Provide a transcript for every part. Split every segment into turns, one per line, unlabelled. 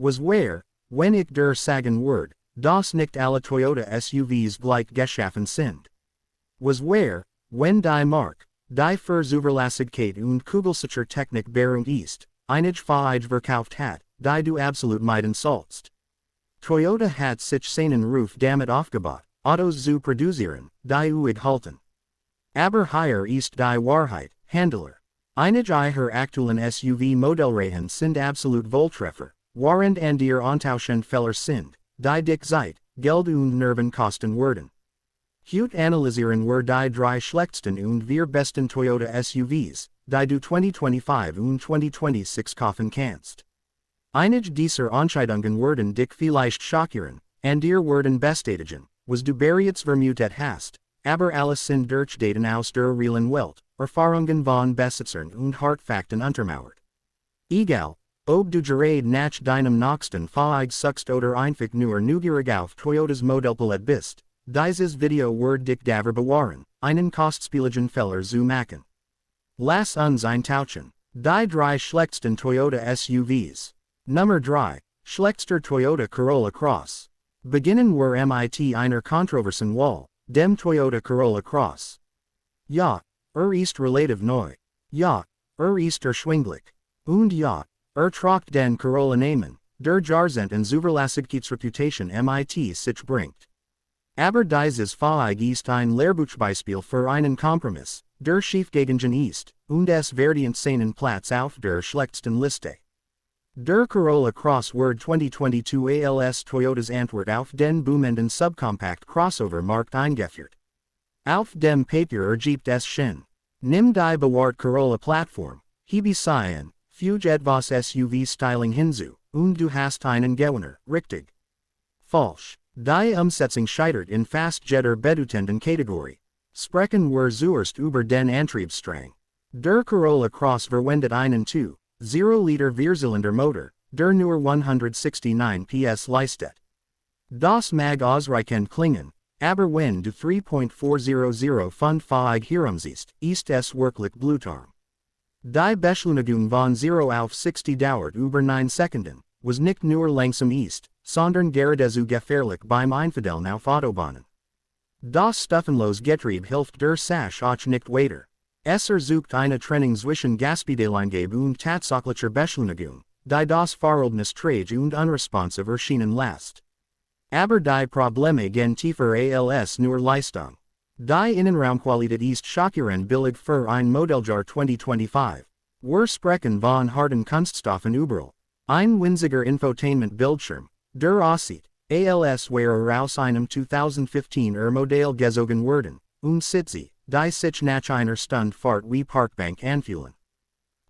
Was where, wenn ich der sagen würde, dass nicht alle Toyota SUVs gleich geschaffen sind. Was where, wenn die Mark, die für Zuverlässigkeit und kugelsicher Technik berühmt ist, einige Fahrzeuge verkauft hat, die du absolut meiden sollst. Toyota hat sich seinen Ruf damit aufgebaut, Autos zu produzieren, die uig halten. Aber hier ist die Wahrheit, Handler. Einige ihrer aktuellen SUV-Modellreihen sind absolut Volltreffer, während andere Antauschenfehler sind, die dich Zeit, Geld und Nerven kosten würden. Heute analysieren wir die drei schlechtesten und vier besten Toyota SUVs, die du 2025 und 2026 kaufen kannst. Einige dieser Entscheidungen werden dich vielleicht schockieren, andere werden bestätigen, was du bereits vermutet hast, aber alles sind durch Daten aus der realen Welt, Erfahrungen von Besitzern und Hartfakten untermauert. Egal, ob du gerade nach deinem nächsten Fahrzeug suchst oder einfach nur neugierig auf Toyotas Modellpalette bist, dieses Video wird dich daver bewahren, einen kostspieligen Fehler zu machen. Lass uns eintauschen. Die drei schlechtesten Toyota SUVs. Nummer 3, schlechtester Toyota Corolla Cross. Beginnen wir mit einer kontroversen Wahl, dem Toyota Corolla Cross. Ja, ist relativ neu. Ja, ist erschwinglich. Und ja, tragt den Corolla nehmen, der Jahrzehnten Zuverlässigkeitsreputation mit sich bringt. Aber dieses Fahrzeug ist ein Lehrbuchbeispiel für einen Kompromiss, der schiefgegangen ist, und es verdient seinen Platz auf der schlechtesten Liste. Der Corolla Cross wird 2022 als Toyotas Antwort auf den boomenden Subcompact Crossover Markt eingeführt. Auf dem Papier ergibt es Sinn. Nimm die bewährte Corolla Plattform, hebe sie ein, füge etwas SUV-Styling hinzu, und du hast einen Gewinner, richtig. Falsch. Die Umsetzung scheitert in fast jeder bedeutenden Kategorie. Sprechen wir zuerst über den Antriebsstrang. Der Corolla Cross verwendet einen 2,0 Liter Vierzylindermotor, der nur 169 PS leistet. Das mag ausreichend klingen, aber wenn du 3.400 Pfund Fahrzeug herumsiehst, ist es wirklich blutarm. Die Beschleunigung von 0 auf 60 dauert über 9 Sekunden, was nicht nur langsam ist, sondern geradezu gefährlich beim Einfidelen auf Autobahnen. Das Stufenlos Getriebe hilft der Sache auch nicht weiter. Es sucht eine Trennung zwischen Gaspedaleingabe und tatsächlicher Beschleunigung, die das Fahrerlebnis träge und unresponsiv erscheinen lässt. Aber die Probleme gehen tiefer als nur Leistung. Die Innenraumqualität ist schockierend billig für ein Modelljahr 2025. Wir sprechen von harten Kunststoffen überall. Ein winziger Infotainment-Bildschirm, der aussieht, als wäre aus einem 2015er Modell gezogen worden, und Sitze, die sich nach einer Stunde Fahrt wie Parkbank anfühlen.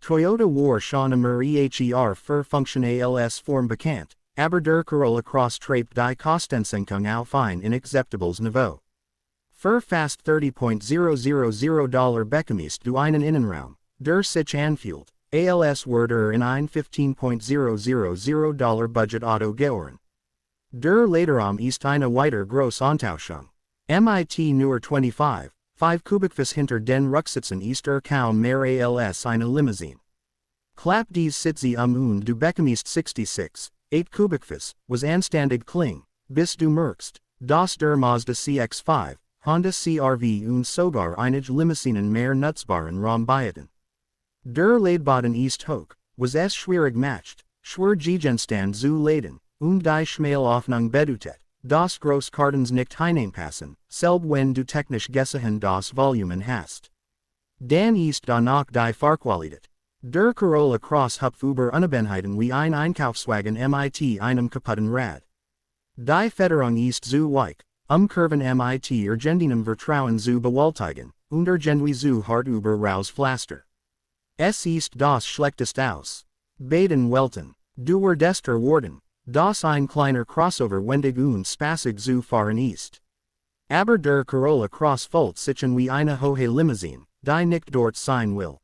Toyota war schon immer für Function als Form bekannt, aber der Corolla Cross treibt die Kostensenkung auf ein inakzeptables Niveau. Für fast $30.000 bekommst du einen Innenraum, der sich anfühlt, als würde in ein $15.000 Budget Auto gehören. Der Laderaum ist eine weiter Großenttäuschung. Mit nur 25 Kubikfuß hinter den Rücksitzen ist kaum mehr als eine Limousine. Klapp die Sitze und du bekommst 66, 8 Kubikfuß, was anständig kling, bis du merkst, dass der Mazda CX-5, Honda CR-V und sogar einige Limousinen mehr nutzbaren Raum bieten. Der Ladeboden ist hoch, was es schwierig macht, schwer Gegenstand zu laden, und die Schmalaufnung bedeutet, dass Großkartons nicht hineinpassen, selbst wenn du technisch gesehen das Volumen hast. Dann ist da noch die Fahrqualität. Der Corolla Cross hüpft über Unebenheiten wie ein Einkaufswagen mit einem kaputten Rad. Die Federung ist zu weich, Kurven mit argentinem Vertrauen zu bewältigen, und irgendwie zu hart über Rauspflaster. Es ist das schlechteste aus beiden Welten. Du werdest erwarten, dass ein kleiner Crossover wendig und spaßig zu fahren ist. Aber der Corolla Cross fühlt sich an wie eine hohe Limousine, die nicht dort sein will.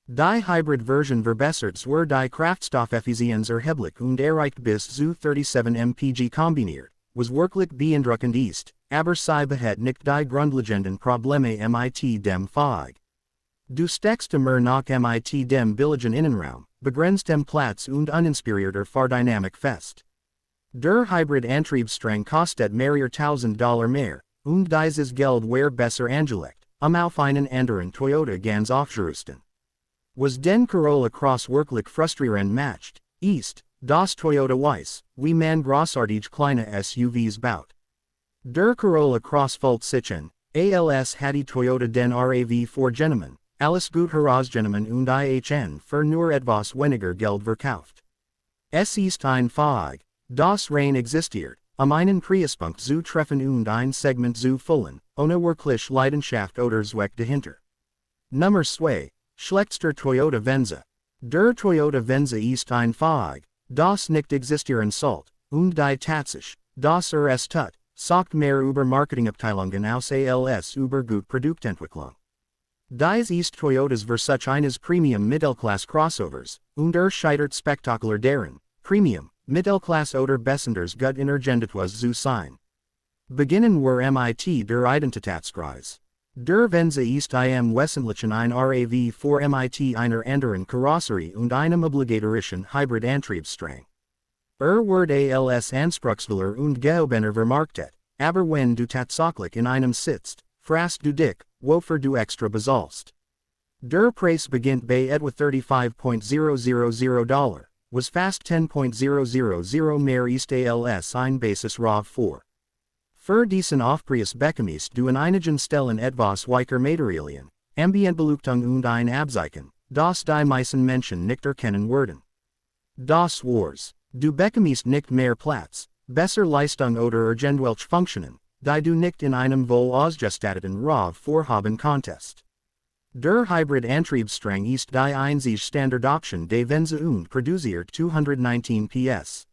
Die Hybrid-Version verbessert zwar die Kraftstoffeffizienz erheblich und erreicht bis zu 37 mpg kombiniert, was wirklich beeindruckend ist, aber sie behat nicht die grundlegenden Probleme mit dem Fahrzeug. Du steckst immer noch mit dem billigen Innenraum, begrenztem Platz und uninspirierter Fahrdynamik fest. Der Hybrid Antriebsstrang kostet mehrere $1,000 mehr, und dieses Geld wäre besser angelegt, auf einen anderen Toyota ganz aufzurüsten. Was den Corolla Cross wirklich frustrierend macht, ist, das Toyota weiß, wie man großartige kleine SUVs baut. Der Corolla Cross folgt sich an, als hat die Toyota den RAV vorgenommen, alles gut herausgenommen und Ihnen für nur etwas weniger Geld verkauft. Es ist ein Fahrzeug, das rein existiert, einen Preispunkt zu treffen und ein Segment zu füllen, ohne wirklich Leidenschaft oder Zweck dahinter. Nummer 2, schlechtester Toyota Venza. Der Toyota Venza ist ein Fahrzeug, das nicht existieren sollte, und die Tatsache, dass es tut, sagt mehr über Marketingabteilungen aus als über gut Produktentwicklung. Dies ist Toyotas Versuch eines Premium Mittelklasse Crossovers, und scheitert spektakulär daran, Premium, Mittelklasse oder besonders gut innergenetwas zu sein. Beginnen wir mit der Identitätskreis. Der Venza ist im Wesentlichen ein RAV für mit einer anderen Karosserie und einem obligatorischen Hybrid-Antriebsstrang. Wird als anspruchsvoller und gehobener vermarktet, aber wenn du tatsächlich in einem sitzt, fragst du dich, wofür du extra bezahlst. Der Preis beginnt bei etwa $35,000, was fast $10,000 mehr ist als ein Basis RAV 4. Für diesen Aufpreis bekommst du an einigen Stellen etwas weicher Materialien, Ambientbeleuchtung und ein Abzeichen, das die meisten Menschen nicht erkennen würden. Das war's. Du bekommst nicht mehr Platz, besser Leistung oder irgendwelche Funktionen, die du nicht in einem wohl ausgestatteten RAV 4 haben konntest. Der Hybrid-Antriebsstrang ist die einzige Standardoption des Venza und produziert 219 PS.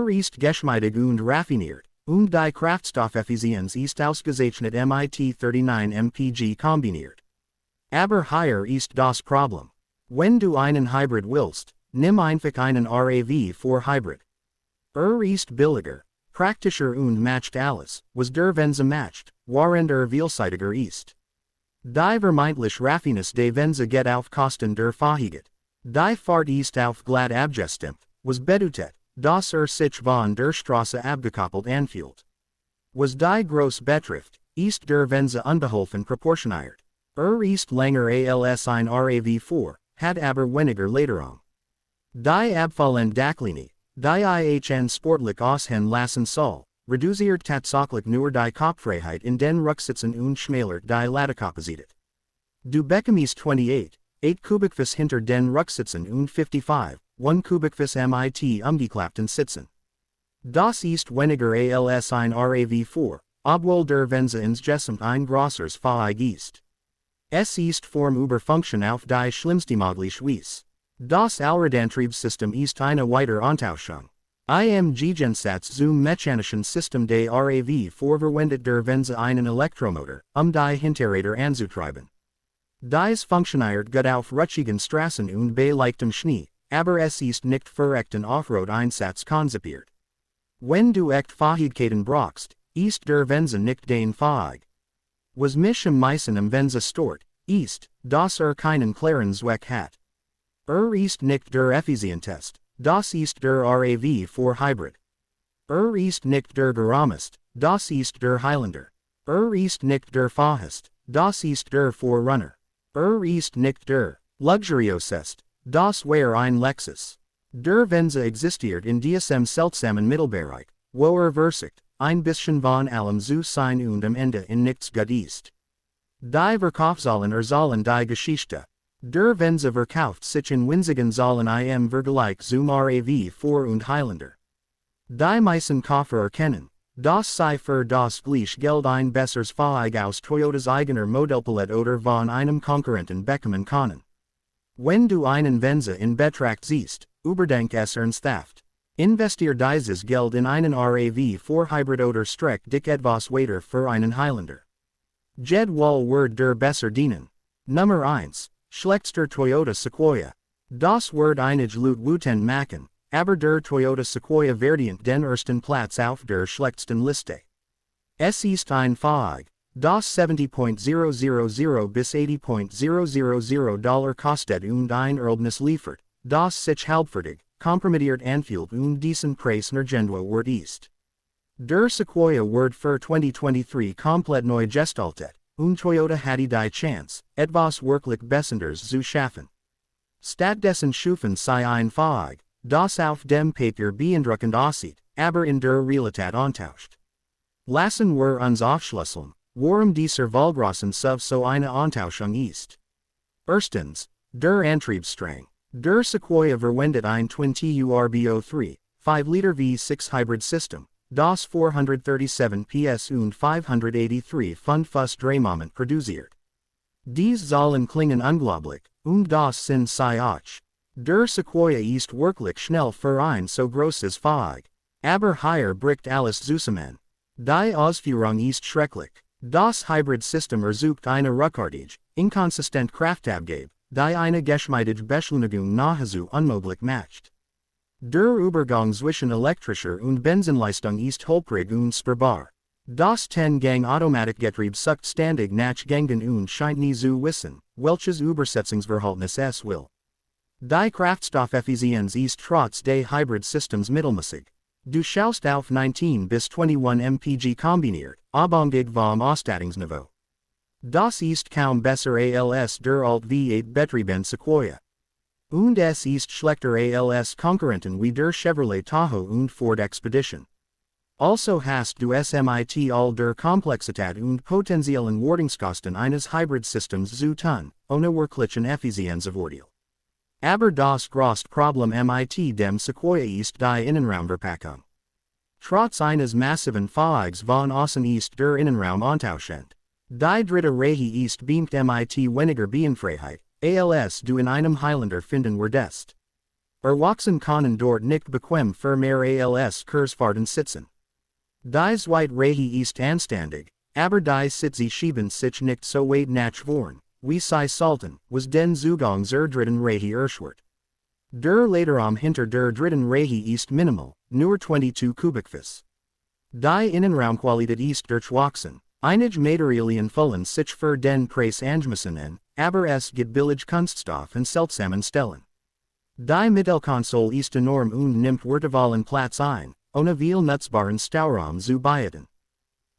Ist geschmeidig und raffiniert, und die Kraftstoffeffizienz ist ausgezeichnet mit 39 mpg kombiniert. Aber hier ist das Problem. Wenn du einen Hybrid willst, nimm einfach einen RAV für Hybrid. Ist billiger, praktischer und macht alles, was der Venza macht, während vielseitiger ist. Die vermeintlich Raffiness des Venza geht auf Kosten der Fahrzeug. Die Fahrt ist auf glatt abgestimmt, was bedeutet, dass sich von der Straße abgekoppelt anfühlt. Was die Groß betrifft, ist der Venza unbeholfen proportioniert. Ist länger als ein RAV 4, hat aber weniger Lederung. Die Abfallen Dachlinie, die Ihnen sportlich aussehen lassen soll, reduziert tatsächlich nur die Kopffreiheit in den Rücksitzen und schmälert die Ladekapazität. Du bekommst 28, 8 Kubikfuß hinter den Rücksitzen und 55, 1 Kubikfuß mit umgeklappten Sitzen. Das ist weniger als ein RAV 4, obwohl der Venza insgesamt ein grosseres Fahrzeug ist. Es ist Form über Funktion auf die schlimmste mögliche Weise. Das Allradantriebssystem ist eine weitere Antauschung. Im Gegensatz zum mechanischen System des RAV 4 verwendet der Venza einen Elektromotor, die Hinterräder anzutreiben. Dies funktioniert gut auf rutschigen Straßen und bei leichtem Schnee, aber es ist nicht für echten Offroad-Einsatz konzipiert. Wenn du echt Fähigkeiten brauchst, ist der Venza nicht dein Fahrzeug. Was mich am meisten am Venza stört, ist, dass keinen klaren Zweck hat. Ist nicht der effizientest, das ist der RAV für Hybrid. Ist nicht der geramest, das ist der Highlander. Ist nicht der fahest, das ist der Forerunner. Ist nicht der luxuriosest, das wäre ein Lexus. Der Venza existiert in diesem seltsamen Mittelbereich, wo versicht, ein bisschen von allem zu sein und am Ende in nichts gut ist. Die Verkaufszahlen erzählen die Geschichte. Der Venza verkauft sich in winzigen Zahlen im Vergleich zum RAV 4 und Highlander. Die meisten Käufer erkennen, dass sie für das gleiche Geld ein besseres Fahrzeug aus Toyotas eigener Modellpalette oder von einem Konkurrenten bekommen können. Wenn du einen Venza in Betracht ziehst, überdenk es ernsthaft. Investier dieses Geld in einen RAV 4 Hybrid oder streck dich etwas weiter für einen Highlander. Jed wohl wird der besser dienen. Nummer 1. Schlechtester Toyota Sequoia. Das wird einige Leute wütend machen, aber der Toyota Sequoia verdient den ersten Platz auf der schlechtesten Liste. Es ist ein Fahrzeug, das $70,000 bis $80,000 kostet und ein Erlebnis liefert, das sich halbfertig, kompromittiert anfühlt und diesen Preis nirgendwo wird ist. Der Sequoia wird für 2023 komplett neu gestaltet, und Toyota hatte die Chance, etwas wirklich Besseres zu schaffen. Stattdessen schufen sie ein Fahrzeug, das auf dem Papier beeindruckend aussieht, aber in der Realität enttäuscht. Lassen wir uns aufschlüsseln, warum dieser Wahlgroßen SUV so eine Enttäuschung ist. Erstens, der Antriebsstrang. Der Sequoia verwendet ein Twin-Turbo 5-Liter V6 Hybrid System, das 437 PS und 583 Pfund Drehmoment produziert. Dies sollen klingen unglaublich, und das sind sie auch. Der Sequoia ist wirklich schnell für ein so großes Fahrzeug, aber hier bricht alles zusammen. Die Ausführung ist schrecklich. Das Hybrid-System ersucht eine ruckartige, inkonsistent Kraftabgabe, die eine geschmeidige Beschleunigung nahezu unmöglich macht. Der Übergang zwischen elektrischer und Benzinleistung ist holprig und spürbar. Das 10-Gang-Automatikgetriebe sucht ständig nach Gängen und scheint nie zu wissen, welches Übersetzungsverhältnis es will. Die Kraftstoffeffizienz ist trotz des Hybrid-Systems mittelmäßig. Du schaust auf 19 bis 21 mpg kombiniert, abhängig vom Ausstattungsniveau. Das ist kaum besser als der Alt V8 Betrieben Sequoia. Und es ist schlechter als Konkurrenten wie der Chevrolet Tahoe und Ford Expedition. Also hast du es mit all der Komplexität und potenziellen Wartungskosten eines Hybrid-Systems zu tun, ohne wirklichen Effizienzvorteil. Aber das große Problem mit dem Sequoia ist die Innenraumverpackung. Trotz eines massiven Fahrzeugs von außen ist der Innenraum enttäuschend. Die dritte Reihe ist beamt mit weniger Beinfreiheit, als du in einem Highlander finden würdest. Erwachsen können dort nicht bequem für mehr als Kurzfahrten sitzen. Die zweite Reihe ist anständig, aber die Sitze schieben sich nicht so weit nach vorn, wie sie sollten, was den Zugang zur dritten Reihe erschwert. Der Laderaum hinter der dritten Reihe ist minimal, nur 22 Kubikfuß. Die Innenraumqualität ist durchwachsen, einige Materialien füllen sich für den Preis angemessen an, aber es gibt billig Kunststoff in seltsamen Stellen. Die Mittelkonsole ist enorm und nimmt wertvollen Platz ein, ohne viel nutzbaren Stauraum zu bieten.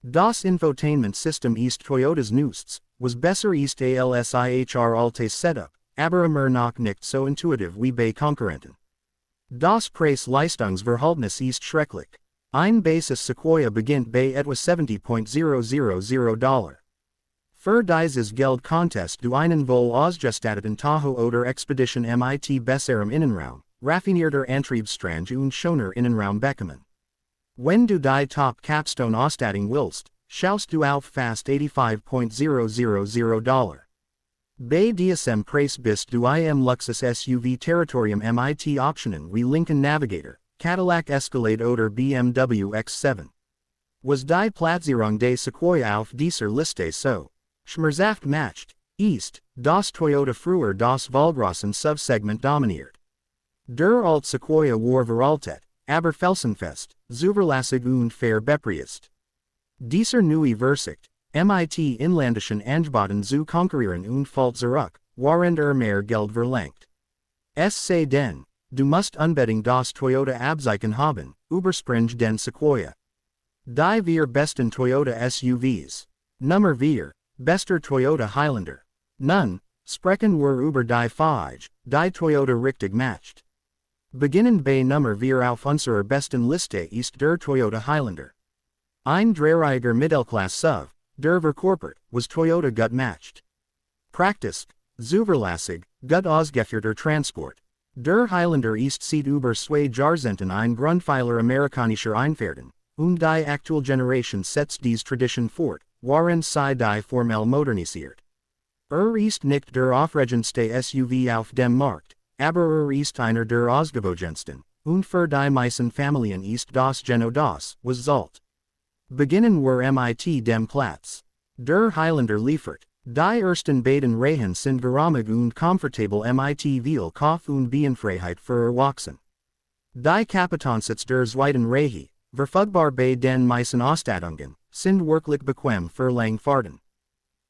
Das Infotainment-System ist Toyotas neuestes, was besser ist als ihr altes Setup, aber immer noch nicht so intuitiv wie bei Konkurrenten. Das Preis-Leistungsverhältnis ist schrecklich. Ein Basis Sequoia beginnt bei etwa $70,000. Für dieses Geld konntest du einen wohl ausgestatteten Tahoe oder Expedition mit besserem Innenraum, raffinierter Antriebsstrang und schöner Innenraum bekommen. Wenn du die Top-Capstone-Ausstattung willst, schaust du auf fast $85,000. Bei diesem Preis bist du im Luxus-SUV-Territorium mit Optionen wie Lincoln Navigator, Cadillac Escalade oder BMW X7. Was die Platzierung des Sequoia auf dieser Liste so schmerzhaft macht, ist, dass Toyota früher das Wahlgroßen Subsegment dominiert. Der Alt Sequoia war veraltet, aber felsenfest, zuverlässig und fair bepreist. Dieser neue Versicht, mit inländischen Angeboten zu konkurrieren und fällt zurück, während mehr Geld verlangt. Es sei denn, du musst unbedingt das Toyota Abzeichen haben, überspring den Sequoia. Die vier besten Toyota SUVs. Nummer 4, bester Toyota Highlander. Nun, sprechen wir über die Fahrzeuge, die Toyota richtig macht. Beginnend bei Nummer 4 auf unserer besten Liste ist der Toyota Highlander. Ein dreiriger Mittelklasse-SUV, der verkörpert, was Toyota gut macht. Praktisch, zuverlässig, gut ausgeführter Transport. Der Highlander ist seit über 2 Jahrzehnten ein Grundpfeiler amerikanischer Einfährten, und die aktuelle Generation setzt diese Tradition fort, während sie die formell modernisiert. Ist nicht der aufregendste SUV auf dem Markt, aber ist einer der ausgewogensten, und für die meisten Familien ist das genau das, was zahlt. Beginnen wir mit dem Platz. Der Highlander liefert. Die ersten beiden Reihen sind geräumig und komfortabel mit viel Kauf und Beinfreiheit für Erwachsene. Die Kapitensitz der zweiten Reihe, verfügbar bei den meisten Ausstattungen, sind wirklich bequem für Langfahrten.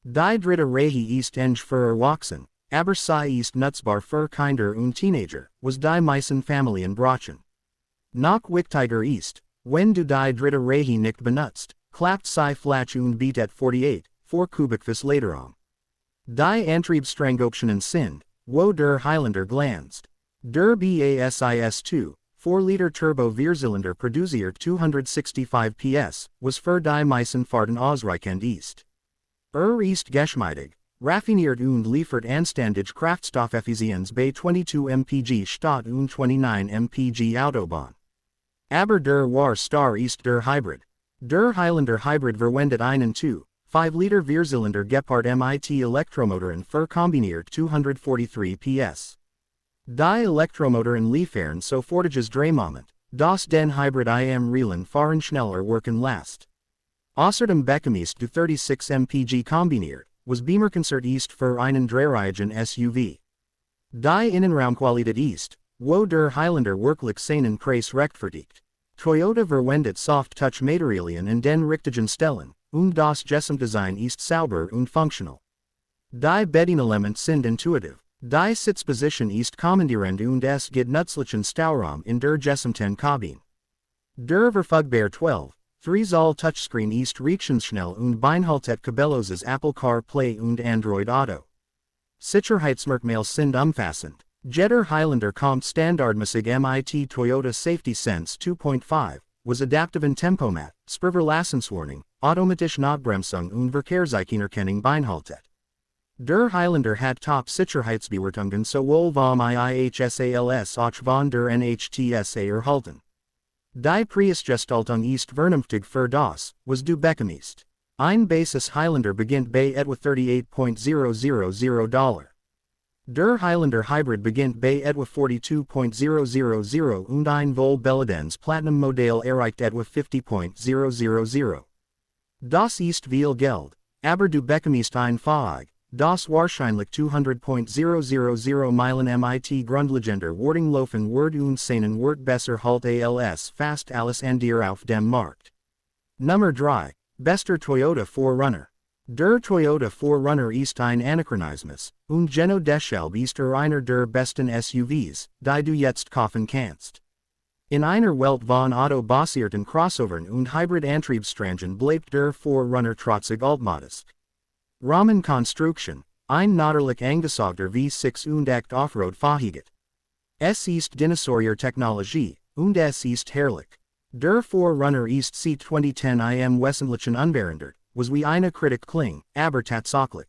Die dritte Reihe ist eng für Erwachsene, aber sei ist nutzbar für Kinder und Teenager, was die meisten Familien brauchen. Noch wichtiger ist, wenn du die dritte Reihe nicht benutzt, klappt sie flach und bietet 48, 4 Kubikfuß Laderaum. Die Antriebsstrangoptionen sind, wo der Highlander glänzt. Der BASIS-2, 4-Liter Turbo Vierzylinder produziert 265 PS, was für die meisten Fahrten ausreichend ist. Ist geschmeidig, raffiniert und liefert anständige Kraftstoffeffizienz bei 22 mpg statt und 29 mpg Autobahn. Aber der wahre Star ist der Hybrid. Der Highlander Hybrid verwendet einen 2,5-Liter Vierzylinder Gepard mit Elektromotoren für kombiniert 243 PS. Die Elektromotoren liefern sofortiges Drehmoment, das den Hybrid im Realen fahren schneller wirken lässt. Außerdem bekommst du 36 mpg kombiniert, was bemerkenswert ist für einen dreirigen SUV. Die Innenraumqualität ist, wo der Highlander wirklich seinen Preis rechtfertigt. Toyota verwendet Soft-Touch-Materialien in den richtigen Stellen, und das Gesamtdesign ist sauber und funktional. Die Bedienelements sind intuitiv, die Sitzposition ist kommandierend und es gibt nützlichen Stauraum in der gesamten Kabine. Der verfügbare 12-3 Touchscreen ist reaktionsschnell und beinhaltet kabelloses Apple CarPlay und Android Auto. Sicherheitsmerkmale sind umfassend. Jeder Highlander kommt standardmäßig mit Toyota Safety Sense 2.5, was adaptiven Tempomat, Spurverlassenswarnung, automatische Notbremsung und Verkehrserkennung beinhaltet. Der Highlander hat Top-Sicherheitsbewertungen sowohl vom IIHSALS auch von der NHTSA erhalten. Die Preisgestaltung ist vernünftig für das, was du bekommst. Ein Basis Highlander beginnt bei etwa $38,000. Der Highlander Hybrid beginnt bei etwa $42,000 und ein Vollbelidens Platinum Modell erreicht etwa $50,000. Das ist viel Geld, aber du bekommst ein Fahrzeug, das wahrscheinlich 200,000 Meilen mit grundlegender Wartung laufen wird und seinen Wert besser halt als fast alles andere auf dem Markt. Nummer 3. Bester Toyota 4Runner. Der Toyota 4Runner ist ein Anachronismus, und genau deshalb ist einer der besten SUVs, die du jetzt kaufen kannst. In einer Welt von Auto-basierten Crossovern und Hybrid-Antriebssträngen bleibt der 4Runner trotzig altmodisch. Rahmenkonstruktion, ein natürlich angesagter V6 und echt Offroad fähiget. Es ist Dinosaurier-Technologie, und es ist herrlich. Der 4Runner ist seit 2010 im Wesentlichen unverändert, was wie eine Kritik klingt, aber tatsächlich.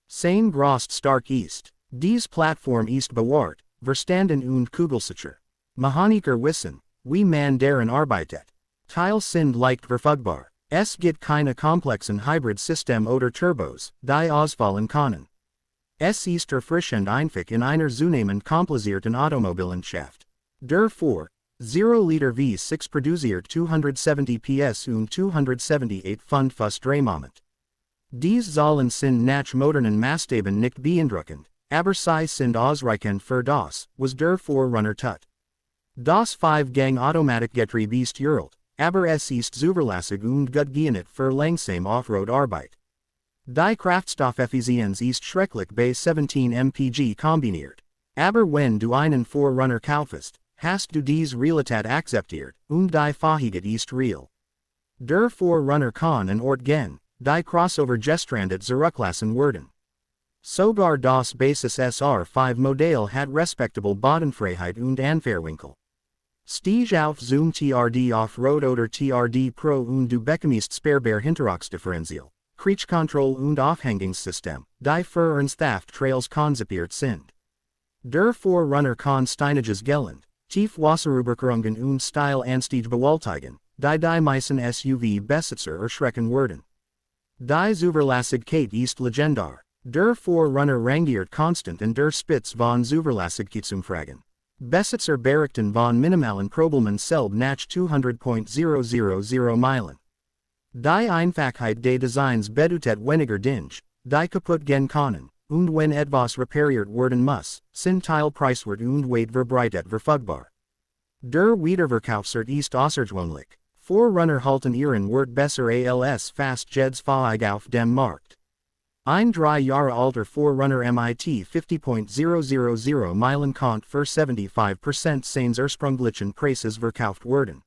Sein Grost stark ist. Diese Plattform ist bewahrt, verstanden und kugelsicher. Mechaniker wissen, wie man daran arbeitet. Teile sind leicht verfügbar. Es gibt keine komplexen Hybrid-System oder Turbos, die ausfallen können. Es ist erfrischend einfach in einer zunehmend komplizierten Automobilenschaft. Der 4.0-Liter V6 produziert 270 PS und 278 Pfund Drehmoment. Diese Zahlen sind nach modernen Maßstäben nicht beeindruckend, aber sie sind ausreichend für das, was der 4Runner tut. Das 5-Gang-Automatikgetriebe ist uralt, aber es ist zuverlässig und gut geeignet für langsame Offroad-Arbeit. Die Kraftstoffeffizienz ist schrecklich bei 17 mpg kombiniert. Aber wenn du einen 4Runner kaufst, hast du diese Realität akzeptiert, und die Fähigkeit ist real. Der 4Runner kann an Ort gehen, die Crossover gestrandet zurücklassen werden. Sogar das Basis SR5 Modell hat respektable Bodenfreiheit und Anfahrwinkel. Stieg auf zum TRD Off-Road oder TRD Pro und du bekommst sperrbar Hinterachsdifferential, Kriechkontroll und Aufhängungssystem, die für Ernsthaft-Trails konzipiert sind. Der 4Runner kann steiniges Gelände, Tiefwasserüberquerungen und Style-Anstieg bewältigen, die meisten SUV-Besitzer erschrecken werden. Die Zuverlässigkeit ist legendar. Der 4Runner rangiert konstant in der Spitze von Zuverlässigkeitsumfragen. Besitzer berichten von minimalen Problemen selbst nach 200,000 Meilen. Die Einfachheit des Designs bedeutet weniger Dinge, die kaputt gehen können, und wenn etwas repariert werden muss, sind Teil preiswert und weit verbreitet verfügbar. Der Wiederverkaufswert ist außergewöhnlich. 4Runner halten ihren Wert besser als fast jedes Fahrzeug auf dem Markt. Ein 3 Jahre alter Forerunner MIT 50.000 Meilen konnte für 75% seines ursprünglichen Preises verkauft werden.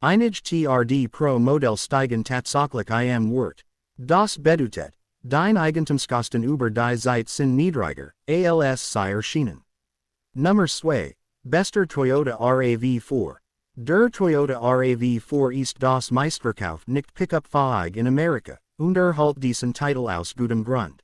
Einige TRD pro Modell steigen tatsächlich im Wert. Das bedeutet, dein Eigentumskosten über die Zeit sind niedriger, als sie erschienen. Nummer 2. Bester Toyota RAV4. Der Toyota RAV4 ist das meistverkaufte Nicht-Pickup-Fahrzeug in Amerika, und erhält diesen Titel aus gutem Grund.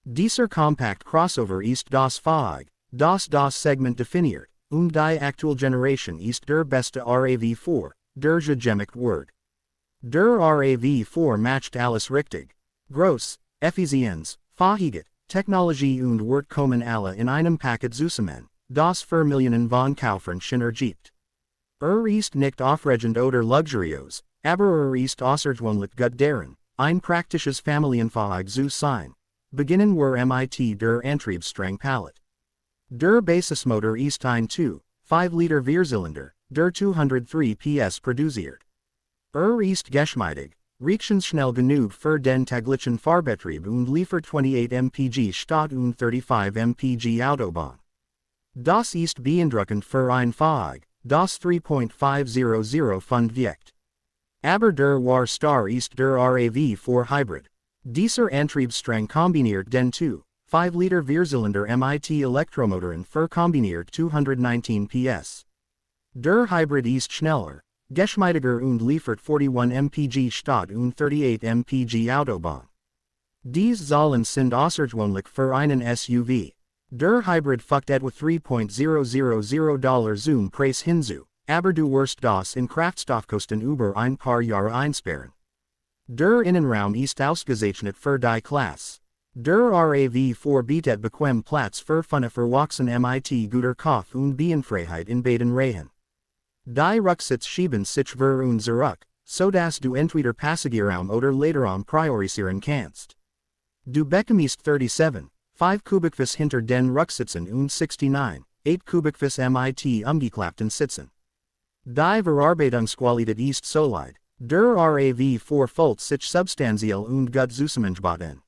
Dieser Compact Crossover ist das Fahrzeug, das Segment definiert, und die aktuelle Generation ist der beste RAV4, der gemächt wird. Der RAV4 macht alles richtig. Groß, Effizienz, Fähigkeit, Technologie und Wert kommen alle in einem Paket zusammen, das für Millionen von Kaufern ergibt. Ist nicht aufregend oder luxuriös, aber ist außergewöhnlich gut darin, ein praktisches Familienfahrzeug zu sein. Beginnen wir mit der Antriebsstrang Palette. Der Basismotor ist ein 2,5 Liter Vierzylinder, der 203 PS produziert. Ist geschmeidig, schnell genug für den täglichen Fahrbetrieb und liefert 28 mpg statt und 35 mpg Autobahn. Das ist beeindruckend für ein Fahrzeug, das 3.500 Pfund wiegt. Aber der wahre Star ist der RAV4 Hybrid. Dieser Antriebsstrang kombiniert den 2,5 Liter Vierzylinder mit Elektromotoren für kombiniert 219 PS. Der Hybrid ist schneller, geschmeidiger und liefert 41 mpg statt und 38 mpg Autobahn. Diese Zahlen sind außergewöhnlich für einen SUV. Der Hybrid fuckt etwa $3.000 zum Preis hinzu, aber du wirst das in Kraftstoffkosten über ein paar Jahre einsparen. Der Innenraum ist ausgezeichnet für die Klasse. Der RAV4 bietet bequem Platz für fünf Erwachsen mit guter Kopf und Beinfreiheit in beiden Reihen. Die Rücksitz schieben sich vor und zurück, so dass du entweder Passagierraum oder Laderaum priorisieren kannst. Du bekommst 37, 5 Kubikfuß hinter den Rücksitzen und 69, 8 Kubikfuß mit umgeklappten Sitzen. Die Verarbeitungsqualität ist solid, der RAV4 fühlt sich substanziell und gut zusammengebaut.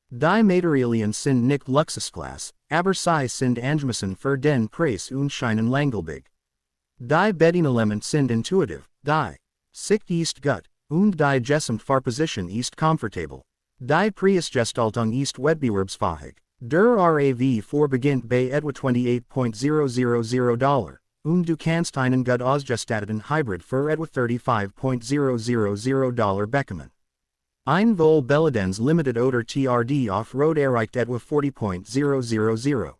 Die Materialien sind nicht Luxusklasse, aber sie sind angemessen für den Preis und scheinen langlebig. Die Bedienelement sind intuitiv, die Sicht ist gut, und die Gesamtfahrposition ist komfortabel. Die Preisgestaltung ist wettbewerbsfähig. Der RAV4 beginnt bei etwa $28.000, und du kannst einen gut ausgestatteten Hybrid für etwa $35.000 bekommen. Ein Wohlbeladens Limited oder TRD Off-Road erreicht etwa $40.000.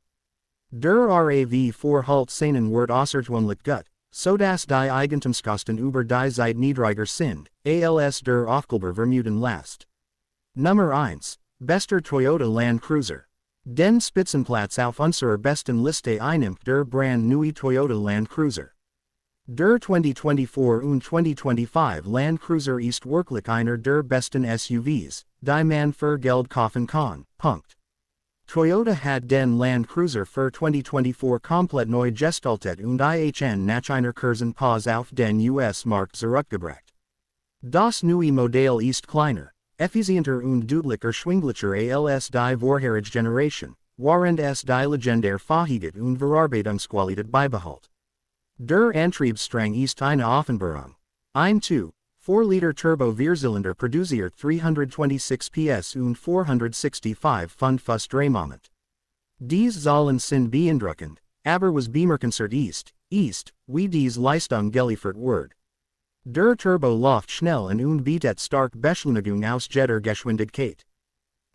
Der RAV4 hält seinen Wert außergewöhnlich gut, so dass die Eigentumskosten über die Zeit niedriger sind, als der Aufkleber vermuten lässt. Nummer 1. Bester Toyota Land Cruiser. Den Spitzenplatz auf unserer besten Liste einnimmt der brand neue Toyota Land Cruiser. Der 2024 und 2025 Land Cruiser ist wirklich einer der besten SUVs, die man für Geld kaufen kann. Punkt. Toyota hat den Land Cruiser für 2024 komplett neu gestaltet und ihn nach einer kurzen Pause auf den US-Markt zurückgebracht. Das neue Modell ist kleiner, effizienter und deutlich erschwinglicher als die vorherige Generation, während es die legendäre Fähigkeit und Verarbeitungsqualität beibehält. Der Antriebsstrang ist eine Offenbarung. Ein 2,4 Liter Turbo Vierzylinder produziert 326 PS und 465 Pfund Drehmoment. Diese Zahlen sind beeindruckend, aber was bemerkenswert ist, wie diese Leistung geliefert wird. Der Turbo läuft schnell und bietet stark Beschleunigung aus jeder Geschwindigkeit.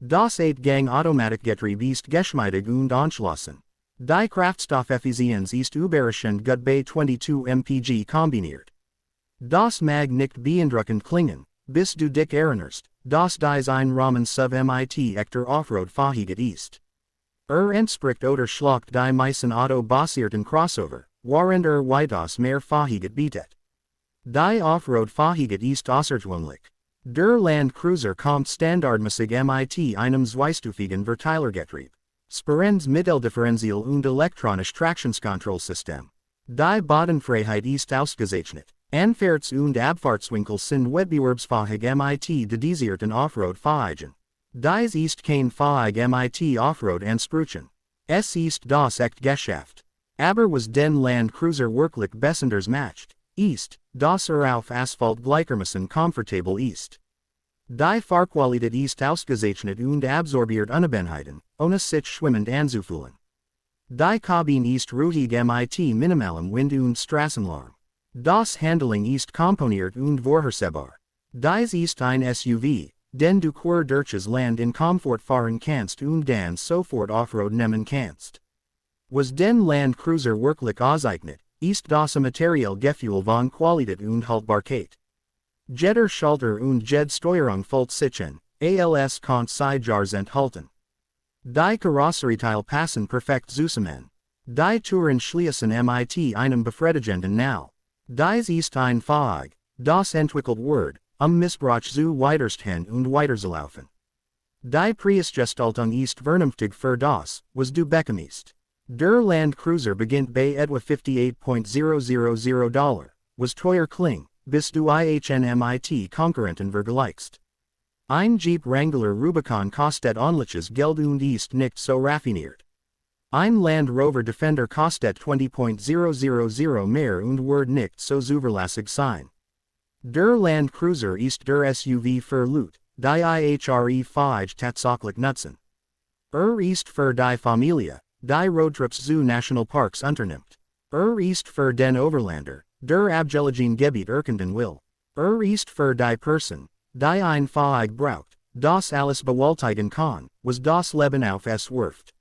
Das 8-Gang-Automatikgetriebe ist geschmeidig und angeschlossen. Die Kraftstoffeffizienz ist überraschend gut bei 22 mpg kombiniert. Das mag nicht beeindruckend klingen, bis du dich erinnerst, dass dies ein Rahmen sub mit echter Offroad-Fähigkeit ist. Entspricht oder schlägt die meisten Auto-basierten Crossover, während weitaus mehr Fähigkeit bietet. Die Offroad-Fähigkeit ist außergewöhnlich. Der Land Cruiser kommt standardmäßig mit einem zweistufigen Verteilergetriebe, Sperenz Mitteldifferential und elektronisch Traktionskontrollsystem. Die Bodenfreiheit ist ausgezeichnet. Anfahrts- und Abfahrtswinkel sind wettbewerbsfähig mit dedizierten Offroad-Fahrzeugen. Dies ist kein Fahrzeug mit Offroad Ansprüchen. Es ist das echt Geschäft. Aber was den Land Cruiser wirklich besonders macht, ist, dass auf Asphalt gleichermaßen komfortabel ist. Die Fahrqualität ist ausgezeichnet und absorbiert Unebenheiten, ohne sich schwimmend anzufühlen. Die Kabine ist ruhig mit minimalem Wind und Straßenlärm. Das Handling ist komponiert und vorhersehbar. Dies ist ein SUV, den du quer durchs Land in Komfort fahren kannst und dann sofort Offroad nehmen kannst. Was den Land Cruiser wirklich ausgezeichnet, ist das Material Gefühl von Qualität und Haltbarkeit. Jeder Schalter und jede Steuerung fühlt sich an, als konnte sie Jahre enthalten. Die Karosserieteile passen perfekt zusammen. Die Touren schließen mit einem befriedigenden Now. Dies ist ein Fahrzeug, das entwickelt wird, Missbrauch zu widerstehen und weiterzulaufen. Die Preisgestaltung ist vernünftig für das, was du bekommst. Der Land Cruiser beginnt bei etwa $58,000, was teuer klingt, bis du ihn mit Konkurrenten vergleichst. Ein Jeep Wrangler Rubicon kostet ähnliches Geld und ist nicht so raffiniert. Ein Land Rover Defender kostet $20,000 mehr und wird nicht so zuverlässig sein. Der Land Cruiser ist der SUV für Leute, die ihre Fahrzeuge tatsächlich nutzen. Ist für die Familie, die Roadtrips zu Nationalparks unternimmt. Ist für den Overlander, der abgelegen Gebiet erkunden will. Ist für die Person, die ein Fahrzeug braucht, das alles bewältigen kann, was das Leben auf es wirft.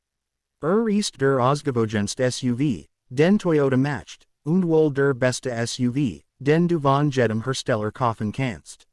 Ist der ausgewogenste SUV, den Toyota macht, und wohl der beste SUV, den du von jedem Hersteller kaufen kannst.